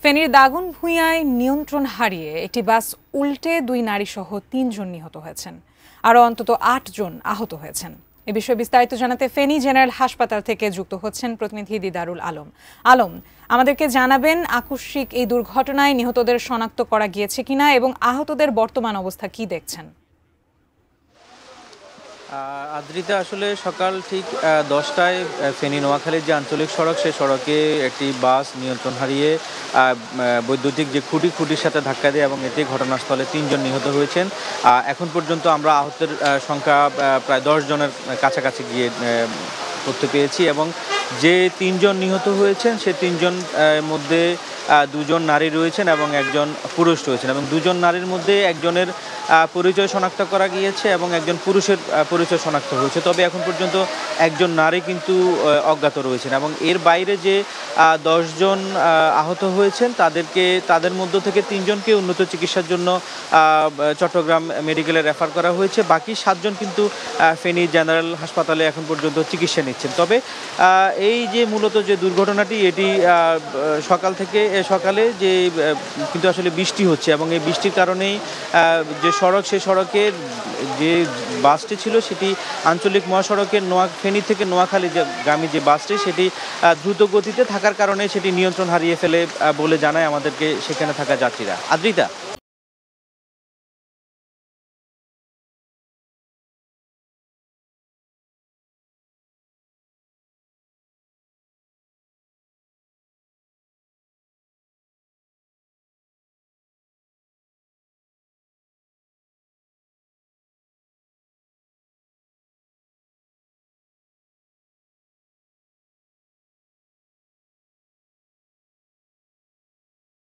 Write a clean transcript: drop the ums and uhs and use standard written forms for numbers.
ফেনীর দাগনভূঞায় নিয়ন্ত্রণ হারিয়ে একটি বাস উল্টে ২ নারীসহ ৩ জন নিহত হয়েছেন। আরও অন্তত ৮ জন আহত হয়েছেন। এ বিষয়ে বিস্তারিত জানাতে ফেনী জেনারেল হাসপাতাল থেকে যুক্ত হচ্ছেন প্রতিনিধি দিদারুল আলম। আলম, আমাদেরকে জানাবেন আকস্মিক এই দুর্ঘটনায় নিহতদের শনাক্ত করা গিয়েছে কিনা এবং আহতদের বর্তমান অবস্থা কি দেখছেন? আদ্রিতা, আসলে সকাল ঠিক 10টায় ফেনী নোয়াখালীর যে আঞ্চলিক সড়ক, সেই সড়কে একটি বাস নিয়ন্ত্রণ হারিয়ে বৈদ্যুতিক যে খুঁটির সাথে ধাক্কা দেয় এবং এতে ঘটনাস্থলে ৩ জন নিহত হয়েছেন। এখন পর্যন্ত আমরা আহতের সংখ্যা প্রায় 10 জনের কাছাকাছি গিয়ে তথ্য পেয়েছি এবং যে ৩ জন নিহত হয়েছেন সে ৩ জন মধ্যে 2 জন নারী রয়েছেন এবং একজন পুরুষ রয়েছেন এবং 2 জন নারীর মধ্যে একজনের পরিচয় শনাক্ত করা গিয়েছে এবং একজন পুরুষের পরিচয় শনাক্ত হয়েছে। তবে এখন পর্যন্ত একজন নারী কিন্তু অজ্ঞাত রয়েছেন এবং এর বাইরে যে 10 জন আহত হয়েছেন তাদের মধ্য থেকে 3 জনকে উন্নত চিকিৎসার জন্য চট্টগ্রাম মেডিকেলে রেফার করা হয়েছে। বাকি 7 জন কিন্তু ফেনী জেনারেল হাসপাতালে এখন পর্যন্ত চিকিৎসা নিচ্ছেন। তবে এই যে মূলত যে দুর্ঘটনাটি, এটি সকালে যে কিন্তু আসলে বৃষ্টি হচ্ছে এবং এই বৃষ্টির কারণেই যে সড়ক, সেই সড়কের যে বাসটি ছিল সেটি আঞ্চলিক মহাসড়কের ফেনী থেকে নোয়াখালী গামী যে বাসটি, সেটি দ্রুত গতিতে থাকার কারণে সেটি নিয়ন্ত্রণ হারিয়ে ফেলে বলে জানায় আমাদেরকে সেখানে থাকা যাত্রীরা। আদ্রিতা।